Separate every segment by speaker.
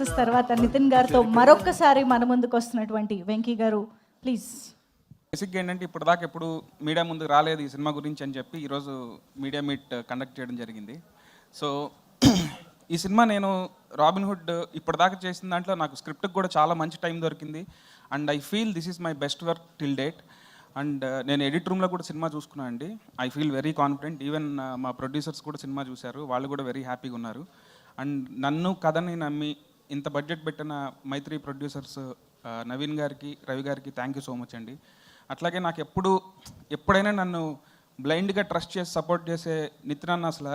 Speaker 1: Success తర్వాత నితిన్ గారితో మరొక్కసారి మన ముందుకు వస్తున్నటువంటి వెంకీ గారు ప్లీజ్.
Speaker 2: బేసిక్గా ఏంటంటే ఇప్పటిదాకా ఎప్పుడు మీడియా ముందుకు రాలేదు ఈ సినిమా గురించి అని చెప్పి ఈరోజు మీడియా మీట్ కండక్ట్ చేయడం జరిగింది. సో ఈ సినిమా నేను రాబిన్హుడ్ ఇప్పటిదాకా చేసిన దాంట్లో నాకు స్క్రిప్ట్కి కూడా చాలా మంచి టైం దొరికింది. And I feel this is my best work till date. And నేను ఎడిట్ రూమ్లో కూడా సినిమా చూసుకున్నాను అండి. I feel very confident. Even మా ప్రొడ్యూసర్స్ కూడా సినిమా చూశారు, వాళ్ళు కూడా వెరీ హ్యాపీగా ఉన్నారు. అండ్ నన్ను కథని నమ్మి ఇంత బడ్జెట్ పెట్టిన మైత్రి ప్రొడ్యూసర్స్ నవీన్ గారికి, రవి గారికి థ్యాంక్ యూ సో మచ్ అండి. అట్లాగే నాకు ఎప్పుడైనా నన్ను బ్లైండ్గా ట్రస్ట్ చేసి సపోర్ట్ చేసే నితిన్ అన్న అసలు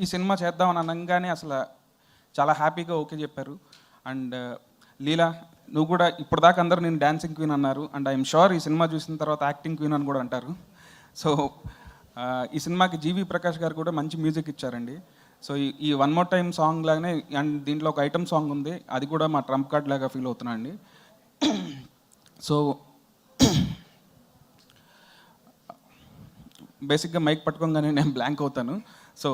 Speaker 2: ఈ సినిమా చేద్దామని అనగానే అసలు చాలా హ్యాపీగా ఓకే చెప్పారు. అండ్ లీలా, నువ్వు కూడా ఇప్పటిదాకా అందరూ నేను డాన్సింగ్ క్వీన్ అన్నారు. అండ్ ఐఎమ్ షూర్ ఈ సినిమా చూసిన తర్వాత యాక్టింగ్ క్వీన్ అని కూడా అంటారు. సో ఈ సినిమాకి జీవి ప్రకాష్ గారు కూడా మంచి మ్యూజిక్ ఇచ్చారండి. సో ఈ వన్ మోర్ టైం సాంగ్ లాగానే అండ్ దీంట్లో ఒక ఐటమ్ సాంగ్ ఉంది, అది కూడా మా ట్రంప్ కార్డ్ లాగా ఫీల్ అవుతున్నా అండి. సో బేసిక్గా మైక్ పట్టుకోగానే నేను బ్లాంక్ అవుతాను. So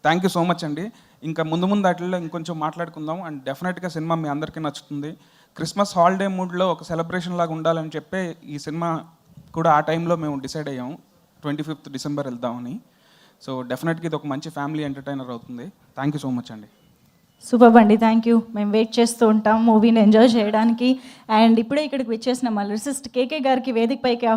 Speaker 2: thank you so much అండి. ఇంకా ముందు వాటిల్లో ఇంకొంచెం మాట్లాడుకుందాం. అండ్ డెఫినెట్గా సినిమా మీ అందరికీ నచ్చుతుంది. క్రిస్మస్ హాలిడే మూడ్లో ఒక సెలబ్రేషన్ లాగా ఉండాలని చెప్పి ఈ సినిమా కూడా ఆ టైంలో మేము డిసైడ్ అయ్యాము 25th డిసెంబర్ వెళ్దామని. సో డెఫినెట్గా ఇది ఒక మంచి ఫ్యామిలీ ఎంటర్టైనర్ అవుతుంది. థ్యాంక్ యూ సో మచ్ అండి.
Speaker 1: సూపర్ అండి, థ్యాంక్ యూ. మేము వెయిట్ చేస్తూ ఉంటాం మూవీని ఎంజాయ్ చేయడానికి. అండ్ ఇప్పుడే ఇక్కడికి వచ్చేసిన మా లిరిసిస్ట్ కేకే గారికి వేదికపైకి